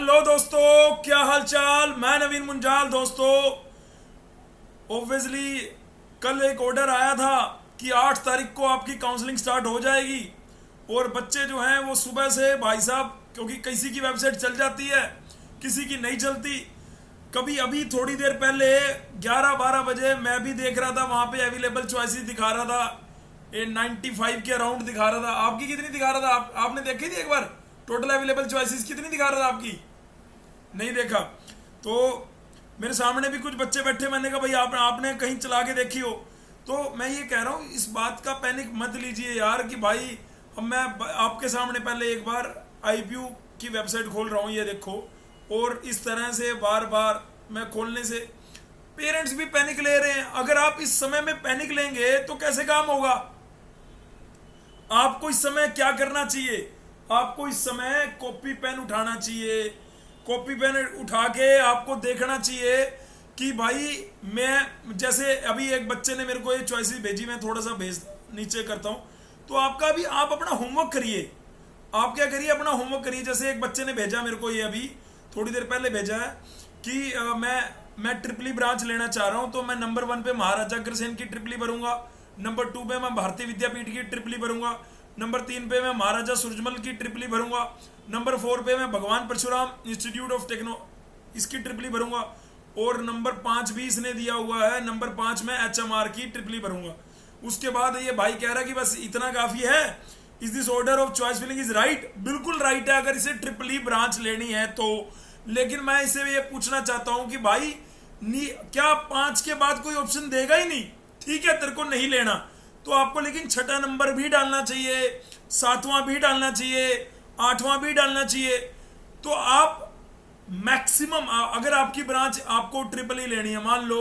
Hello दोस्तों, क्या हाल चाल। मैं नवीन मुंजाल। दोस्तों ऑब्वियसली कल एक ऑर्डर आया था कि 8 तारीख को आपकी काउंसलिंग स्टार्ट हो जाएगी और बच्चे जो हैं वो सुबह से भाई साहब, क्योंकि किसी की वेबसाइट चल जाती है किसी की नहीं चलती। कभी अभी थोड़ी देर पहले 11-12 बजे मैं भी देख रहा था, वहाँ पे अवेलेबल चॉइसेस दिखा रहा था, 95 के अराउंड दिखा रहा था। आपकी कितनी दिखा रहा था? आपने देखी थी एक बार टोटल अवेलेबल चॉइसेस कितनी दिखा रहा था? आपकी नहीं देखा तो मेरे सामने भी कुछ बच्चे बैठे, मैंने कहा भाई आपने कहीं चला के देखी हो? तो मैं ये कह रहा हूँ, इस बात का पैनिक मत लीजिए यार कि भाई अब मैं आपके सामने पहले एक बार आईपीयू की वेबसाइट खोल रहा हूँ, ये देखो, और इस तरह से बार बार मैं खोलने से पेरेंट्स भी पैनिक ले रहे हैं। अगर आप इस समय में पैनिक लेंगे तो कैसे काम होगा? आपको इस समय क्या करना चाहिए? आपको इस समय कॉपी पेन उठाना चाहिए। कॉपी पेन उठा के आपको देखना चाहिए कि भाई मैं, जैसे अभी एक बच्चे ने मेरे को ये चॉइसेस भेजी, मैं थोड़ा सा भेज नीचे करता हूँ, तो आपका भी आप अपना होमवर्क करिए। आप क्या करिए, अपना होमवर्क करिए। जैसे एक बच्चे ने भेजा मेरे को, ये अभी थोड़ी देर पहले भेजा है कि मैं ट्रिपली ब्रांच लेना चाह रहा हूँ, तो मैं नंबर 1 पे महाराजा अग्रसेन की ट्रिपली भरूंगा, नंबर 2 पे मैं भारतीय विद्यापीठ की ट्रिपली भरूंगा, नंबर 3 पे मैं महाराजा सूरजमल की ट्रिपली भरूंगा, नंबर 4 पे मैं भगवान परशुराम इंस्टीट्यूट ऑफ टेक्नो इसकी ट्रिपली भरूंगा, और नंबर 5 भी इसने दिया हुआ है, नंबर 5 में HMR की ट्रिपली भरूंगा। उसके बाद ये भाई कह रहा है कि बस इतना काफी है। Is this order of choice filling is right? बिल्कुल राइट है अगर इसे ट्रिपली ब्रांच लेनी है तो। लेकिन मैं इसे ये पूछना चाहता हूं कि भाई क्या 5 के बाद कोई ऑप्शन देगा ही नहीं? ठीक है, तेरे को नहीं लेना तो आपको लेकिन 6ठा नंबर भी डालना चाहिए, 7वां भी डालना चाहिए, 8वां भी डालना चाहिए। तो आप मैक्सिमम, अगर आपकी ब्रांच आपको ट्रिपल ही लेनी है, मान लो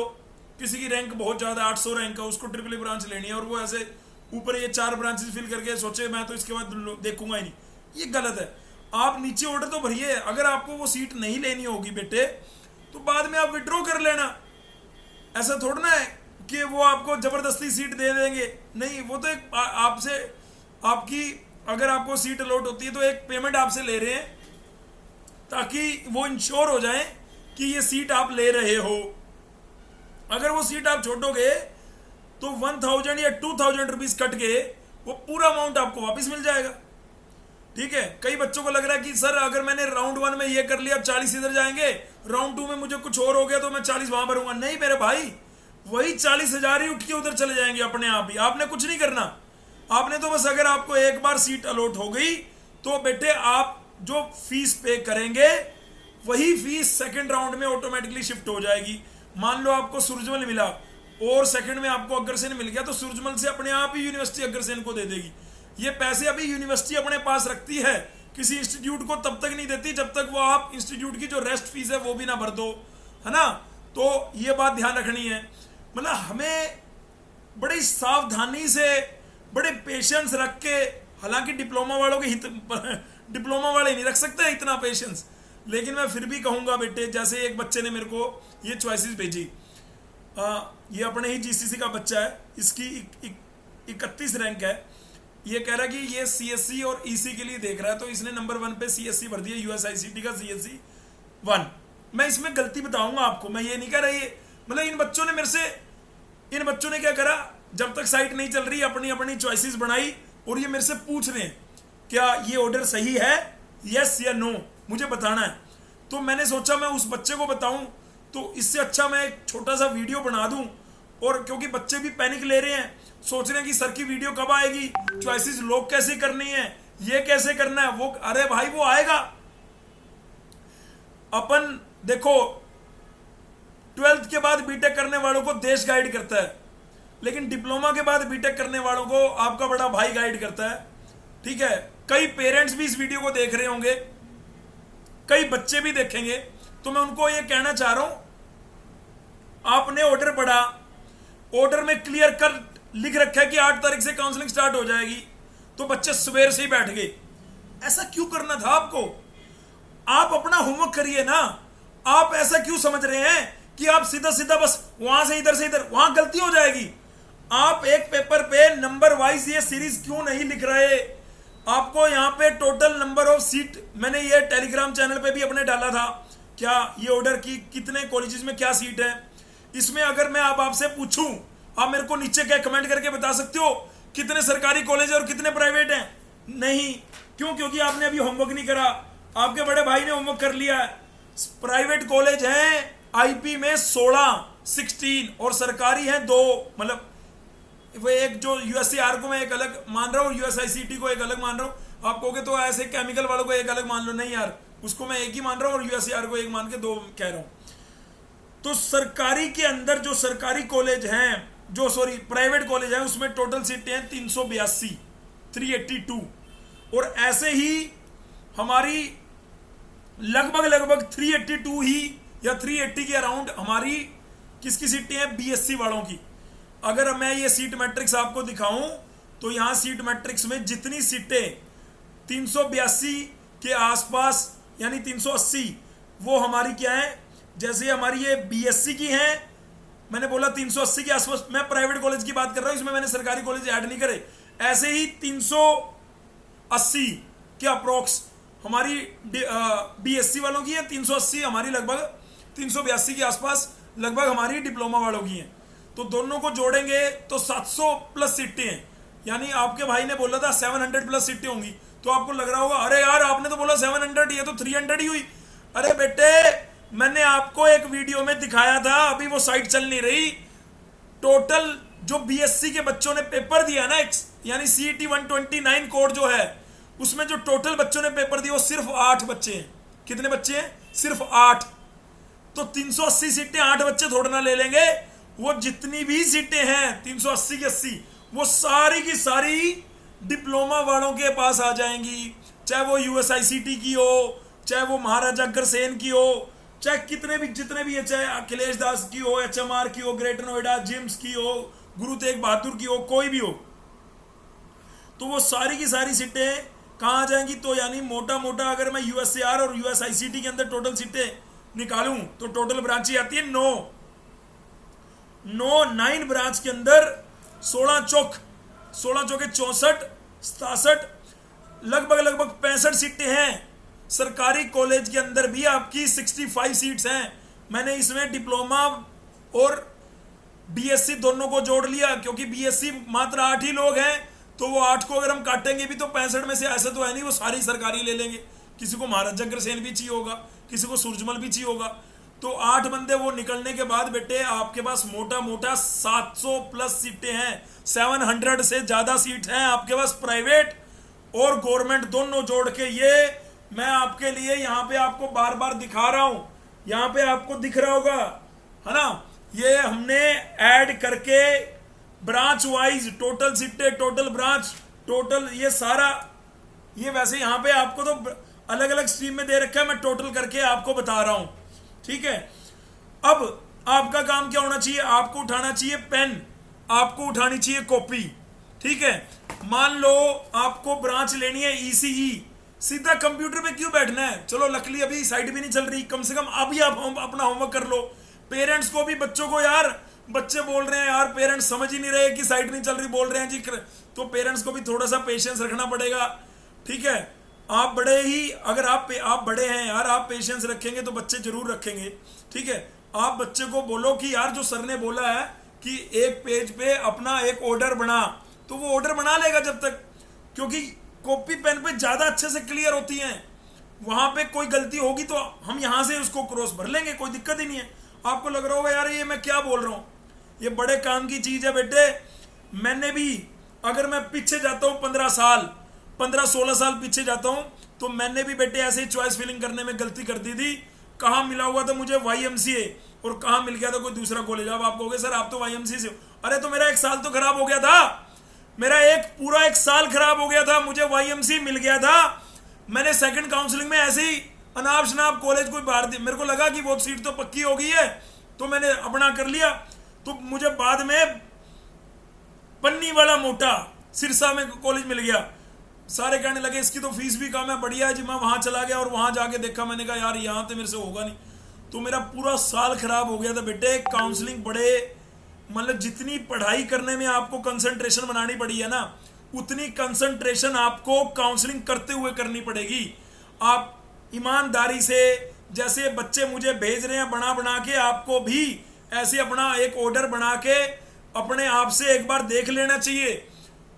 किसी की रैंक बहुत ज्यादा 800 रैंक है, उसको ट्रिपल ही ब्रांच लेनी है और वो ऐसे ऊपर ये 4 ब्रांचेस फिल करके सोचे मैं तो इसके बाद देखूंगा ही नहीं, ये गलत है। आप नीचे ऑर्डर तो भरिए। अगर आपको वो सीट नहीं लेनी होगी बेटे तो बाद में आप विड्रॉ कर लेना। ऐसा थोड़ा ना है कि वो आपको जबरदस्ती सीट दे देंगे, नहीं। वो तो एक आपसे, आपकी अगर आपको सीट अलॉट होती है तो एक पेमेंट आपसे ले रहे हैं ताकि वो इंश्योर हो जाए कि ये सीट आप ले रहे हो। अगर वो सीट आप छोड़ोगे तो 1000 या 2000 रुपीज कट के वो पूरा अमाउंट आपको वापस मिल जाएगा। ठीक है, कई बच्चों को लग रहा है कि सर अगर मैंने राउंड 1 में ये कर लिया 40 इधर जाएंगे, राउंड 2 में मुझे कुछ और हो गया तो मैं 40 वहां भरूंगा। नहीं मेरे भाई, वही 40,000 ही उठ के उधर चले जाएंगे अपने आप ही। आपने कुछ नहीं करना। आपने तो बस, अगर आपको एक बार सीट अलॉट हो गई तो बेटे आप जो फीस पे करेंगे वही फीस सेकंड राउंड में ऑटोमेटिकली शिफ्ट हो जाएगी। मान लो आपको सूरजमल मिला और सेकंड में आपको अग्रसेन मिल गया तो सूरजमल से अपने आप ही यूनिवर्सिटी अग्रसेन को दे देगी। ये पैसे अभी यूनिवर्सिटी अपने पास रखती है, किसी इंस्टीट्यूट को तब तक नहीं देती जब तक वो आप इंस्टीट्यूट की जो रेस्ट फीस है वो भी ना भर दो, है ना। तो ये बात ध्यान रखनी है। मतलब हमें बड़ी सावधानी से, बड़े पेशेंस रख के, हालांकि डिप्लोमा वालों के डिप्लोमा वाले नहीं रख सकते इतना पेशेंस, लेकिन मैं फिर भी कहूंगा बेटे, जैसे एक बच्चे ने मेरे को ये चॉइसेस भेजी, ये अपने ही जीसीसी का बच्चा है, इसकी 31 रैंक है। ये कह रहा है कि ये सीएससी और ईसी के लिए देख रहा है, तो इसने नंबर 1 पे सीएससी भर दिया, यूएसआईसीटी का सीएससी 1। मैं इसमें गलती बताऊंगा आपको, मैं ये नहीं कह रहा ये, मतलब इन बच्चों ने क्या करा, जब तक साइट नहीं चल रही अपनी अपनी चॉइसेस बनाई और ये मेरे से पूछ रहे हैं क्या ये ऑर्डर सही है, यस या नो, मुझे बताना है। तो मैंने सोचा मैं उस बच्चे को बताऊं, तो इससे अच्छा मैं एक छोटा सा वीडियो बना दूं। और क्योंकि बच्चे भी पैनिक ले रहे हैं, सोच रहे हैं कि सर की वीडियो कब आएगी, चॉइसेस लॉक कैसे करनी है, ये कैसे करना है, वो, अरे भाई वो आएगा। अपन देखो 12th के बाद बीटेक करने वालों को देश गाइड करता है, लेकिन डिप्लोमा के बाद बीटेक करने वालों को आपका बड़ा भाई गाइड करता है। ठीक है, कई पेरेंट्स भी इस वीडियो को देख रहे होंगे, कई बच्चे भी देखेंगे, तो मैं उनको ये कहना चाह रहा हूं, आपने ऑर्डर पढ़ा, ऑर्डर में क्लियर कट लिख रखा है कि 8 तारीख से काउंसलिंग स्टार्ट हो जाएगी, तो बच्चे सवेर से ही बैठ गए। ऐसा क्यों करना था आपको? आप अपना होमवर्क करिए ना। आप ऐसा क्यों समझ रहे हैं कि आप सीधा सीधा बस वहां से इधर, वहां गलती हो जाएगी। आप एक पेपर पे नंबर वाइज ये सीरीज क्यों नहीं लिख रहे? आपको यहाँ पे टोटल नंबर ऑफ सीट, मैंने ये टेलीग्राम चैनल पे भी अपने डाला था, क्या ये ऑर्डर की कितने कॉलेजेस में क्या सीट है। इसमें अगर मैं आपसे पूछूं, आप मेरे को नीचे क्या कमेंट करके बता सकते हो कितने सरकारी कॉलेज है और कितने प्राइवेट हैं? नहीं। क्यों? क्योंकि आपने अभी होमवर्क नहीं करा। आपके बड़े भाई ने होमवर्क कर लिया है। प्राइवेट कॉलेज हैं आईपी में 16 और सरकारी हैं 2, मतलब वो एक जो यूएससीआर को मैं एक अलग मान रहा हूँ, यूएसआईसीटी को एक अलग मान रहा हूँ। आप कहोगे तो ऐसे केमिकल वालों को एक अलग मान लो, नहीं यार, उसको मैं एक ही मान रहा हूँ और यूएससीआर को एक मान के 2 कह रहा हूँ। तो सरकारी के अंदर जो सरकारी कॉलेज हैं, जो सॉरी प्राइवेट कॉलेज है, उसमें टोटल सीटें हैं 382, 382। और ऐसे ही हमारी लगभग 382 ही या 380 के अराउंड हमारी किसकी सीटें हैं? बीएससी वालों की। अगर मैं ये सीट मैट्रिक्स आपको दिखाऊं तो यहां सीट मैट्रिक्स में जितनी सीटें 382 के आसपास यानी 380, वो हमारी क्या है? जैसे हमारी ये बीएससी की हैं, मैंने बोला 380 के आसपास, मैं प्राइवेट कॉलेज की बात कर रहा हूं, इसमें मैंने सरकारी कॉलेज ऐड नहीं करे। ऐसे ही 380 के अप्रोक्स हमारी बीएससी वालों की है, 380 हमारी लगभग 382 के आसपास लगभग हमारी डिप्लोमा वालों की हैं। तो दोनों को जोड़ेंगे तो 700 प्लस सीटें हैं। यानी आपके भाई ने बोला था 700 प्लस सीटें होंगी, तो आपको लग रहा होगा अरे यार आपने तो बोला 700, ये तो 300 ही हुई। अरे बेटे, मैंने आपको एक वीडियो में दिखाया था, अभी वो साइट चल नहीं रही। टोटल जो बीएससी के बच्चों ने पेपर दिया ना, यानी सीईटी 129 कोड जो है, उसमें जो टोटल बच्चों ने पेपर दिया वो सिर्फ 8 बच्चे हैं। कितने बच्चे हैं? सिर्फ 8। तो 380 सीटें 8 बच्चे थोड़ा ना ले लेंगे। वो जितनी भी सीटें हैं 380 की 80, वो सारी की सारी डिप्लोमा वालों के पास आ जाएंगी। चाहे वो यूएसआईसीटी की हो, चाहे वो महाराजा अग्रसेन की हो, चाहे जितने भी है, चाहे अखिलेश दास की हो, एचएमआर की हो, ग्रेटर नोएडा जिम्स की हो, गुरु तेग बहादुर की हो, कोई भी हो, तो वो सारी की सारी सीटें कहाँ आ जाएंगी? तो यानी मोटा मोटा अगर मैं यूएससीआर और यूएसआईसीटी के अंदर टोटल सीटें निकालूं तो टोटल ब्रांच आती है 9 ब्रांच के अंदर 16 चौके 64, 67, लगभग 65 सीटें हैं। सरकारी कॉलेज के अंदर भी आपकी 65 सीट्स हैं। मैंने इसमें डिप्लोमा और बीएससी दोनों को जोड़ लिया, क्योंकि बीएससी मात्र 8 ही लोग हैं, तो वो 8 को अगर हम काटेंगे भी तो 65 में से ऐसा तो है नहीं वो सारी सरकारी ले लेंगे। किसी को महाराजा अग्रसेन भी चाहिए होगा, किसी को सूरजमल भी चाहिए होगा। तो 8 बंदे वो निकलने के बाद बेटे आपके पास मोटा मोटा 700 प्लस सीटें हैं। 700 से ज्यादा सीट हैं आपके पास प्राइवेट और गवर्नमेंट दोनों जोड़ के। ये मैं आपके लिए यहाँ पे आपको बार बार दिखा रहा हूं, यहाँ पे आपको दिख रहा होगा है ना, ये हमने ऐड करके ब्रांच वाइज टोटल सीटें, टोटल ब्रांच, टोटल ये सारा, ये वैसे यहाँ पे आपको तो अलग अलग स्ट्रीम में दे रखा है, मैं टोटल करके आपको बता रहा हूं। ठीक है, अब आपका काम क्या होना चाहिए? आपको उठाना चाहिए पेन, आपको उठानी चाहिए कॉपी। ठीक है, मान लो आपको ब्रांच लेनी है ईसीई, सीधा कंप्यूटर पे क्यों बैठना है? चलो लकली अभी साइट भी नहीं चल रही, कम से कम अभी आप अपना होमवर्क कर लो। पेरेंट्स को भी, बच्चों को, यार बच्चे बोल रहे हैं यार पेरेंट्स समझ ही नहीं रहे कि साइट नहीं चल रही, बोल रहे हैं जी, तो पेरेंट्स को भी थोड़ा सा पेशेंस रखना पड़ेगा। ठीक है, आप बड़े ही, अगर आप बड़े हैं यार, आप पेशेंस रखेंगे तो बच्चे जरूर रखेंगे। ठीक है, आप बच्चे को बोलो कि यार जो सर ने बोला है कि एक पेज पे अपना एक ऑर्डर बना, तो वो ऑर्डर बना लेगा जब तक, क्योंकि कॉपी पेन पे ज्यादा अच्छे से क्लियर होती हैं। वहां पे कोई गलती होगी तो हम यहां से उसको क्रॉस भर लेंगे, कोई दिक्कत ही नहीं है। आपको लग रहा होगा यार ये मैं क्या बोल रहा हूं, ये बड़े काम की चीज है बेटे। मैंने भी, अगर मैं पीछे जाता हूं 15-16 साल पीछे जाता हूं, तो मैंने भी बेटे ऐसे ही चॉइस फिलिंग करने में गलती कर दी थी। कहां मिला हुआ था मुझे YMCA और कहां मिल गया था कोई दूसरा कॉलेज। अब आप कहोगे सर आप तो YMCA से हो, अरे तो मेरा 1 साल तो खराब हो गया था, मेरा पूरा 1 साल खराब हो गया था, मुझे YMCA मिल गया था। मैंने सेकंड काउंसलिंग में ऐसे ही अनाप शनाप कॉलेज कोई बाहर दी, मेरे को लगा कि वो सीट तो पक्की हो गई है, तो मैंने अपना कर लिया। तो मुझे बाद में पन्नी वाला मोटा सिरसा में कॉलेज मिल गया। सारे कहने लगे इसकी तो फीस भी कम है, बढ़िया है जी। मैं वहां चला गया और वहां जाके देखा, मैंने कहा यार यहाँ तो मेरे से होगा नहीं। तो मेरा पूरा साल खराब हो गया था बेटे। काउंसलिंग बड़े, मतलब जितनी पढ़ाई करने में आपको कंसंट्रेशन बनानी पड़ी है ना, उतनी कंसंट्रेशन आपको काउंसलिंग करते हुए करनी पड़ेगी। आप ईमानदारी से, जैसे बच्चे मुझे भेज रहे हैं बना बना के, आपको भी ऐसे अपना एक ऑर्डर बना के अपने आप से एक बार देख लेना चाहिए।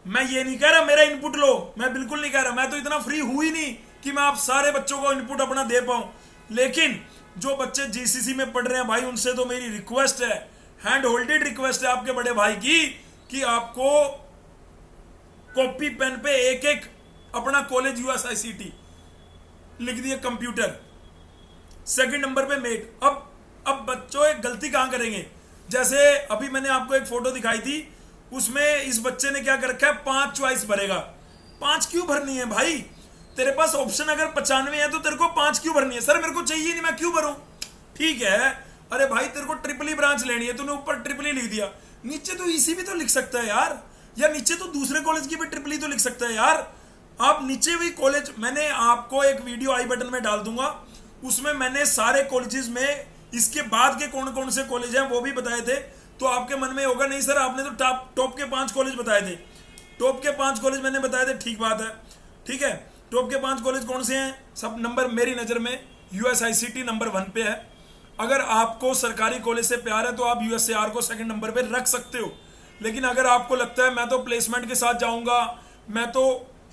मैं ये नहीं कह रहा मेरा इनपुट लो, मैं बिल्कुल नहीं कह रहा, मैं तो इतना फ्री हुई नहीं कि मैं आप सारे बच्चों को इनपुट अपना दे पाऊं। लेकिन जो बच्चे जीसीसी में पढ़ रहे हैं भाई, उनसे तो मेरी रिक्वेस्ट है, हैंड होल्डेड रिक्वेस्ट है आपके बड़े भाई की, कि आपको कॉपी पेन पे एक एक अपना कॉलेज यूएसआईसीटी लिख दिए, कंप्यूटर सेकंड नंबर पे मेट। अब बच्चों एक गलती कहां करेंगे, जैसे अभी मैंने आपको एक फोटो दिखाई थी, उसमें इस बच्चे ने क्या कर रखा है, 5 चॉइस भरेगा। 5 क्यों भरनी है भाई, तेरे पास ऑप्शन अगर 95 है तो तेरे को 5 क्यों भरनी है? सर मेरे को चाहिए नहीं, मैं क्यों भरूं? ठीक है, अरे भाई तेरे को ट्रिपल ई ब्रांच लेनी है, तूने ऊपर ट्रिपल ई लिख दिया, नीचे तो ईसी भी तो लिख सकता है यार, या नीचे तो दूसरे कॉलेज की भी ट्रिपल ई तो लिख सकता है यार। आप नीचे भी कॉलेज, मैंने आपको एक वीडियो आई बटन में डाल दूंगा, उसमें मैंने सारे कॉलेजेस में इसके बाद के कौन कौन से कॉलेज हैं वो भी बताए थे। तो आपके मन में होगा नहीं सर आपने तो टॉप के 5 कॉलेज बताए थे, टॉप के 5 कॉलेज मैंने बताए थे, ठीक बात है, ठीक है। टॉप के 5 कॉलेज कौन से हैं? सब नंबर मेरी नज़र में यूएसआईसीटी नंबर 1 पे है। अगर आपको सरकारी कॉलेज से प्यार है तो आप यूएसएआर को सेकंड नंबर पे रख सकते हो, लेकिन अगर आपको लगता है मैं तो प्लेसमेंट के साथ जाऊंगा, मैं तो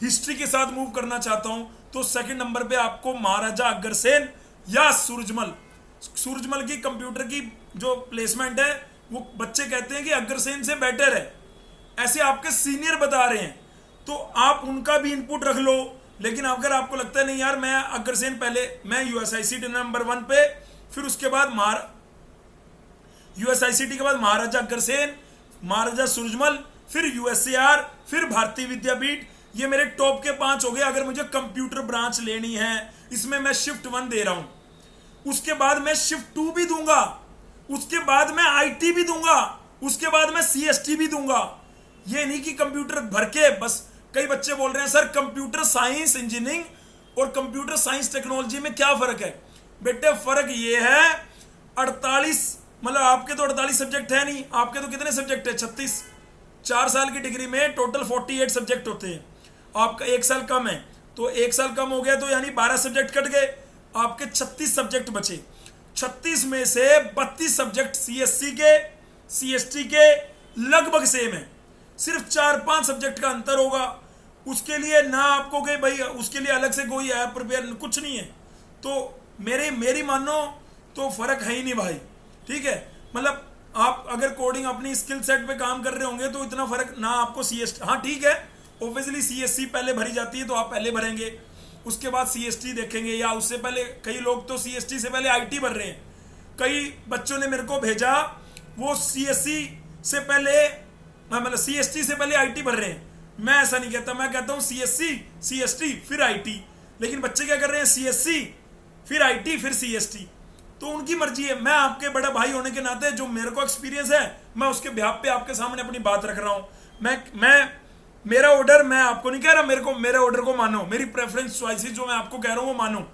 हिस्ट्री के साथ मूव करना चाहता हूं, तो सेकंड नंबर पे आपको महाराजा अग्रसेन या सूरजमल की कंप्यूटर की जो प्लेसमेंट है वो बच्चे कहते हैं कि अग्रसेन से बेटर है, ऐसे आपके सीनियर बता रहे हैं, तो आप उनका भी इनपुट रख लो। लेकिन अगर आपको लगता है नहीं यार मैं अग्रसेन पहले, मैं यूएसआईसीटी नंबर 1 पे, फिर उसके बाद यूएसआईसीटी के बाद महाराजा अग्रसेन, महाराजा सूरजमल, फिर यूएसएआर, फिर भारतीय विद्यापीठ, ये मेरे टॉप के 5 हो गए। अगर मुझे कंप्यूटर ब्रांच लेनी है, इसमें मैं शिफ्ट 1 दे रहा हूं, उसके बाद मैं शिफ्ट 2 भी दूंगा, उसके बाद मैं आईटी भी दूंगा, उसके बाद मैं सीएसटी भी दूंगा। ये नहीं कि कंप्यूटर भर के बस। कई बच्चे बोल रहे हैं सर कंप्यूटर साइंस इंजीनियरिंग और कंप्यूटर साइंस टेक्नोलॉजी में क्या फर्क है? बेटे फर्क ये है 48, मतलब आपके तो 48 सब्जेक्ट है नहीं, आपके तो कितने सब्जेक्ट है? 36। 4 साल की डिग्री में टोटल 48 सब्जेक्ट होते हैं, आपका 1 साल कम है, तो 1 साल कम हो गया तो यानी 12 सब्जेक्ट कट गए, आपके 36 सब्जेक्ट बचे। 36 में से 32 सब्जेक्ट सीएससी के, सीएसटी के लगभग सेम है, सिर्फ 4-5 सब्जेक्ट का अंतर होगा। उसके लिए ना आपको कहीं भाई उसके लिए अलग से कोई ऐप प्रिपेयर कुछ नहीं है, तो मेरी मानो तो फर्क है ही नहीं भाई, ठीक है। मतलब आप अगर कोडिंग अपनी स्किल सेट पे काम कर रहे होंगे तो इतना फर्क ना आपको सीएसटी, हाँ ठीक है ऑब्वियसली सीएससी पहले भरी जाती है तो आप पहले भरेंगे, उसके बाद सीएसटी देखेंगे, या उससे पहले कई लोग तो सीएसटी से पहले आईटी भर रहे हैं। कई बच्चों ने मेरे को भेजा वो सीएससी से पहले, मतलब सीएसटी से पहले आईटी भर रहे हैं। मैं ऐसा नहीं कहता, मैं कहता हूं सीएससी सीएसटी फिर आईटी, लेकिन बच्चे क्या कर रहे हैं सीएससी फिर आईटी फिर सीएसटी, तो उनकी मर्जी है। मैं आपके बड़ा भाई होने के नाते जो मेरे को एक्सपीरियंस है मैं उसके बिहाफ पे आपके सामने अपनी बात रख रहा हूं। मैं मेरा ऑर्डर, मैं आपको नहीं कह रहा मेरे ऑर्डर को मानो, मेरी प्रेफरेंस चॉइसेस जो मैं आपको कह रहा हूं वो मानो,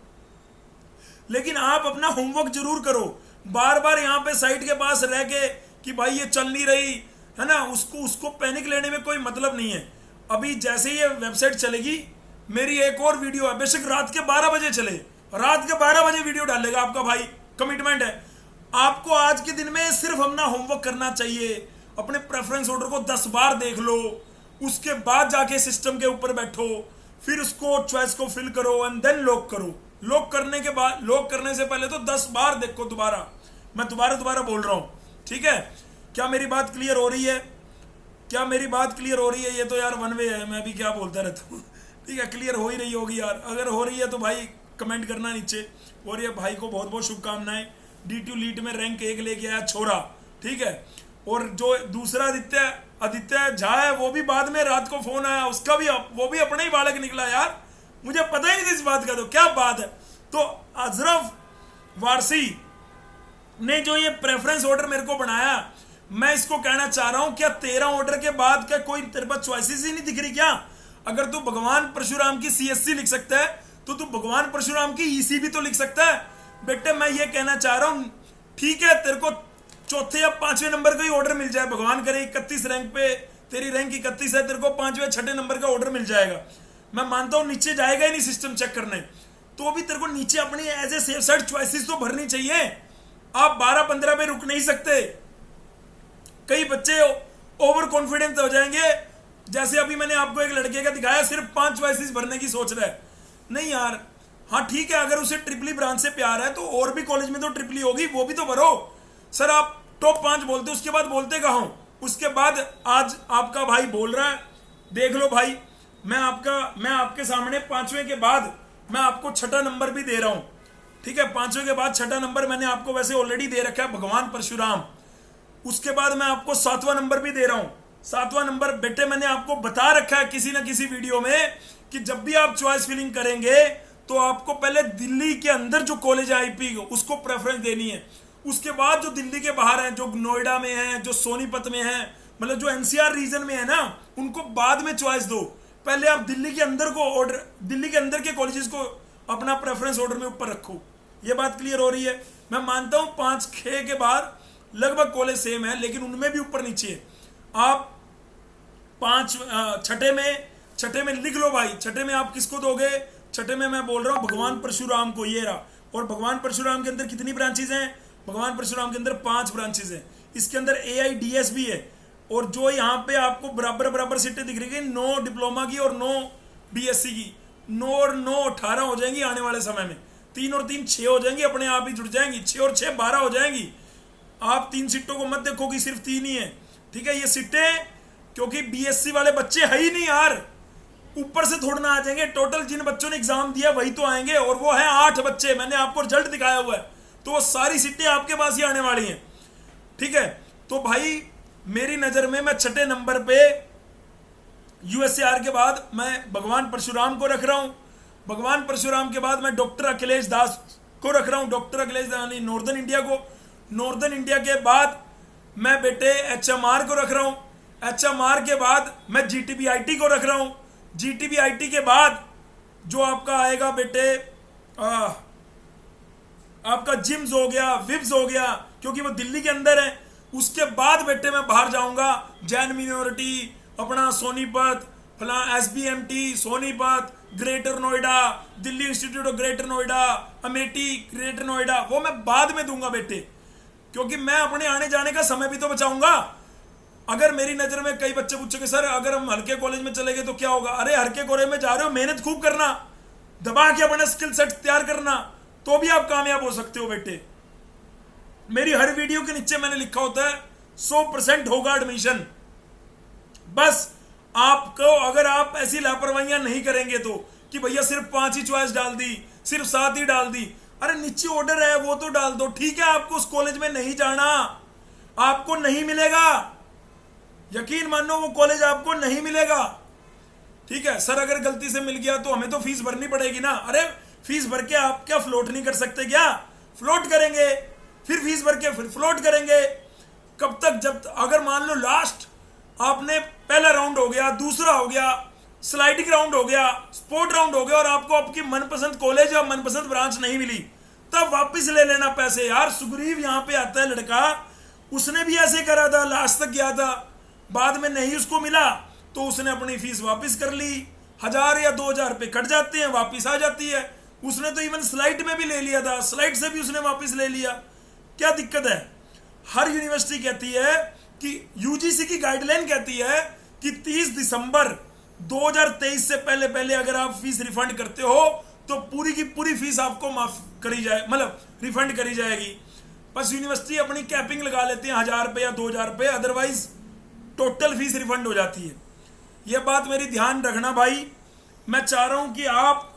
लेकिन आप अपना होमवर्क जरूर करो। बार बार यहाँ पे साइट के पास रह के कि भाई ये चल नहीं रही है ना, उसको पैनिक लेने में कोई मतलब नहीं है। अभी जैसे ही ये वेबसाइट चलेगी, मेरी एक और वीडियो है, बेशक रात के 12 बजे चले, रात के 12 बजे वीडियो डालेगा आपका भाई, कमिटमेंट है। आपको आज के दिन में सिर्फ अपना होमवर्क करना चाहिए, अपने प्रेफरेंस ऑर्डर को 10 बार देख लो, उसके बाद जाके सिस्टम के ऊपर बैठो, फिर उसको चॉइस को फिल करो एंड देन लॉक करो। लॉक करने के बाद, लॉक करने से पहले तो 10 बार देखो दोबारा, मैं दोबारा बोल रहा हूं, ठीक है। क्या मेरी बात क्लियर हो रही है? क्या मेरी बात क्लियर हो रही है? ये तो यार वन वे है, मैं भी क्या बोलता रहता हूँ, ठीक है। क्लियर हो ही रही होगी यार, अगर हो रही है तो भाई कमेंट करना नीचे। और ये भाई को बहुत बहुत शुभकामनाएं, D2 लीट में रैंक 1 लेके आया छोरा, ठीक है। और जो दूसरा आदित्य झा है, वो भी बाद में रात को फोन आया, उसका भी वो भी अपने ही बालक निकला यार, मुझे पता ही नहीं था इस बात का, तो क्या बात है। तो अजरफ वारसी ने जो ये प्रेफरेंस ऑर्डर मेरे को बनाया, मैं इसको कहना चाह रहा हूं, क्या 13 ऑर्डर के बाद क्या कोई तेरे पास चॉइसेस ही नहीं दिख रही क्या? अगर तू भगवान परशुराम की सीएससी लिख सकता है तो तू भगवान परशुराम की ईसी भी तो लिख सकता है। बेटे मैं ये कहना चाह रहा हूं, ठीक है तेरे को 4थे या 5वें नंबर का ही ऑर्डर मिल जाए, भगवान करे 31 रैंक पे तेरी रैंक 31 है, तेरे को 5वें 6ठे नंबर का ऑर्डर मिल जाएगा। मैं मानता हूं नीचे जाएगा ही नहीं सिस्टम चेक करने, तो भी तेरे को नीचे अपनी as a safe side choices तो भरनी चाहिए। आप 12-15 पे रुक नहीं सकते। कई बच्चे ओवर कॉन्फिडेंस हो जाएंगे, जैसे अभी मैंने आपको एक लड़के का दिखाया, सिर्फ 5 चॉइसेस भरने की सोच रहा है। नहीं यार, हाँ ठीक है, अगर उसे ट्रिपली ब्रांच से प्यार है तो और भी कॉलेज में तो ट्रिपली होगी, वो भी तो भरो। सर आप टॉप 5 बोलते, उसके बाद बोलते कहाँ हूं? उसके बाद आज आपका भाई बोल रहा है, देख लो भाई, मैं आपके सामने 5वें के बाद मैं आपको 6ठा नंबर भी दे रहा हूं। ठीक है, 5वें के बाद 6ठा नंबर मैंने आपको वैसे ऑलरेडी दे रखा है, भगवान परशुराम। उसके बाद मैं आपको 7वां नंबर भी दे रहा हूं। 7वां नंबर बेटे मैंने आपको बता रखा है किसी ना किसी वीडियो में कि जब भी आप चॉइस फिलिंग करेंगे तो आपको पहले दिल्ली के अंदर जो कॉलेज आईपी उसको प्रेफरेंस देनी है। उसके बाद जो दिल्ली के बाहर हैं, जो नोएडा में है, जो सोनीपत में है, मतलब जो एनसीआर रीजन में है ना, उनको बाद में चॉइस दो। पहले आप दिल्ली के अंदर को ऑर्डर, दिल्ली के अंदर के कॉलेजेस को अपना प्रेफरेंस ऑर्डर में ऊपर रखो। ये बात क्लियर हो रही है? मैं मानता हूं 5-6 के बाद लगभग कॉलेज सेम है, लेकिन उनमें भी ऊपर नीचे है। आप 6ठे में लिख लो भाई, 6ठे में आप किसको दोगे? 6ठे में मैं बोल रहा हूं भगवान परशुराम को, ये रहा। और भगवान परशुराम के अंदर कितनी ब्रांचेज हैं? भगवान परशुराम के अंदर 5 ब्रांचेज हैं। इसके अंदर AIDS भी है, और जो यहाँ पे आपको बराबर सीटें दिख रही है, 9 डिप्लोमा की और 9 BSc की, 9 और 9 18 हो जाएंगी आने वाले समय में। 3 और 3 6 हो जाएंगी, अपने आप ही जुड़ जाएंगी। 6 और 6 12 हो जाएंगी। आप 3 सीटों को मत देखो कि सिर्फ 3 ही है। ठीक है, ये सीटें क्योंकि BSc वाले बच्चे है ही नहीं यार, ऊपर से थोड़ा ना आ जाएंगे। टोटल जिन बच्चों ने एग्जाम दिया वही तो आएंगे, और वो है 8 बच्चे। मैंने आपको रिजल्ट दिखाया हुआ है, तो वो सारी सीटें आपके पास ही आने वाली हैं। ठीक है, तो भाई मेरी नजर में मैं 6ठे नंबर पे USAR के बाद मैं भगवान परशुराम को रख रहा हूं। भगवान परशुराम के बाद मैं डॉक्टर अखिलेश दास को रख रहा हूं, डॉक्टर अखिलेश दास यानी नॉर्दर्न इंडिया को। नॉर्दर्न इंडिया के बाद मैं बेटे HMR को रख रहा हूं। HMR के बाद मैं GTBIT को रख रहा हूं। GTBIT के बाद जो आपका आएगा बेटे आपका जिम्स हो गया, विब्स हो गया, क्योंकि वो दिल्ली के अंदर है। उसके बाद बेटे मैं बाहर जाऊंगा, जैन मिनोरिटी, अपना सोनीपत, फला SBMT Sonipat, greater Noida, Delhi institute of greater Noida, Amethi greater Noida, वो मैं बाद में दूंगा बेटे, क्योंकि मैं अपने आने जाने का समय भी तो बचाऊंगा। अगर मेरी नजर में कई बच्चे पूछेंगे सर अगर हम हल्के कॉलेज में चले गए तो क्या होगा? अरे हल्के कॉलेज में जा रहे हो, मेहनत खूब करना, दबा के अपना स्किल सेट तैयार करना, तो भी आप कामयाब हो सकते हो बेटे। मेरी हर वीडियो के नीचे मैंने लिखा होता है 100% होगा एडमिशन। बस आपको, अगर आप ऐसी लापरवाहियां नहीं करेंगे तो कि भैया सिर्फ 5 ही चॉइस डाल दी, सिर्फ 7 ही डाल दी, अरे नीचे ऑर्डर है वो तो डाल दो। ठीक है, आपको उस कॉलेज में नहीं जाना, आपको नहीं मिलेगा, यकीन मानो वो कॉलेज आपको नहीं मिलेगा। ठीक है सर, अगर गलती से मिल गया तो हमें तो फीस भरनी पड़ेगी ना। अरे फीस भर के आप क्या फ्लोट नहीं कर सकते क्या? फ्लोट करेंगे, फिर फीस भर के फिर फ्लोट करेंगे। कब तक? जब अगर मान लो लास्ट आपने पहला राउंड हो गया, दूसरा हो गया, स्लाइडिंग राउंड हो गया, स्पोर्ट राउंड हो गया, और आपको आपकी मनपसंद कॉलेज या मनपसंद ब्रांच नहीं मिली, तब वापस ले लेना पैसे। यार सुग्रीव यहाँ पे आता है लड़का, उसने भी ऐसे करा था, लास्ट तक गया था, बाद में नहीं उसको मिला तो उसने अपनी फीस वापस कर ली। 1000 या 2000 रुपये कट जाते हैं, वापस आ जाती है। उसने तो इवन स्लाइड में भी ले लिया था, स्लाइड से भी उसने वापस ले लिया। क्या दिक्कत है? हर यूनिवर्सिटी कहती है कि UGC की गाइडलाइन कहती है कि 30 दिसंबर 2023 से पहले पहले अगर आप फीस रिफंड करते हो तो पूरी की पूरी फीस आपको माफ करी जाए, मतलब रिफंड करी जाएगी। बस यूनिवर्सिटी अपनी कैपिंग लगा लेते हैं 1000 रुपये या 2000 रुपये, अदरवाइज टोटल फीस रिफंड हो जाती है। यह बात मेरी ध्यान रखना भाई। मैं चाह रहा हूं कि आप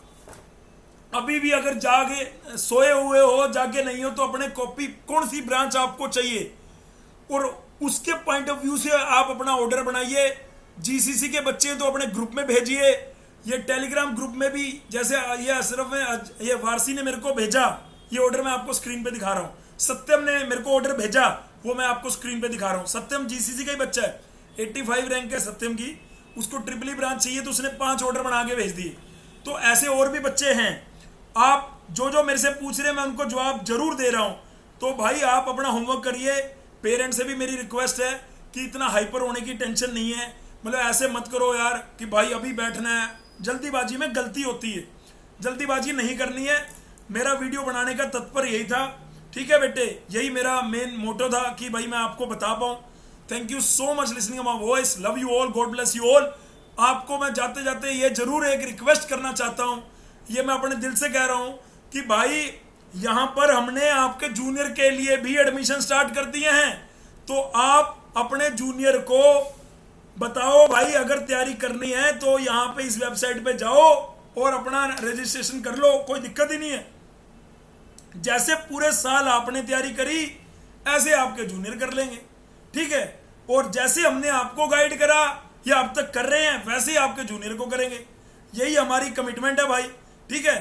अभी भी अगर जागे सोए हुए हो, जागे नहीं हो, तो अपने कॉपी कौन सी ब्रांच आपको चाहिए और उसके पॉइंट ऑफ व्यू से आप अपना ऑर्डर बनाइए। GCC के बच्चे तो अपने ग्रुप में भेजिए, ये टेलीग्राम ग्रुप में भी, जैसे ये अशरफ में ये वारसी ने मेरे को भेजा, ये ऑर्डर मैं आपको स्क्रीन पे दिखा रहा हूँ। सत्यम ने मेरे को ऑर्डर भेजा, वो मैं आपको स्क्रीन पे दिखा रहा हूँ। सत्यम GCC का ही बच्चा है, 85 रैंक है सत्यम की, उसको ट्रिपली ब्रांच चाहिए तो उसने 5 ऑर्डर बना के भेज दिए। तो ऐसे और भी बच्चे हैं। आप जो जो मेरे से पूछ रहे हैं मैं उनको जवाब जरूर दे रहा हूं। तो भाई आप अपना होमवर्क करिए। पेरेंट्स से भी मेरी रिक्वेस्ट है कि इतना हाइपर होने की टेंशन नहीं है। मतलब ऐसे मत करो यार कि भाई अभी बैठना है, जल्दीबाजी में गलती होती है, जल्दीबाजी नहीं करनी है। मेरा वीडियो बनाने का तत्पर यही था, ठीक है बेटे, यही मेरा मेन मोटो था कि भाई मैं आपको बता पाऊँ। Thank you so much listening my voice, love you all, God bless you all. आपको मैं जाते जाते ये जरूर एक रिक्वेस्ट करना चाहता हूँ, ये मैं अपने दिल से कह रहा हूँ कि भाई यहाँ पर हमने आपके जूनियर के लिए भी एडमिशन स्टार्ट कर दिए हैं, तो आप अपने जूनियर को बताओ भाई अगर तैयारी करनी है तो यहाँ पे इस वेबसाइट पे जाओ और अपना रजिस्ट्रेशन कर लो, कोई दिक्कत ही नहीं है। जैसे पूरे साल आपने तैयारी करी ऐसे आपके जूनियर कर लेंगे, ठीक है। और जैसे हमने आपको गाइड करा या अब तक कर रहे हैं वैसे ही आपके जूनियर को करेंगे, यही हमारी कमिटमेंट है भाई, ठीक है।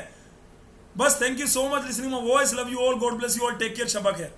बस thank you so much listening my voice, love you all, God bless you all, take care, शबा खैर।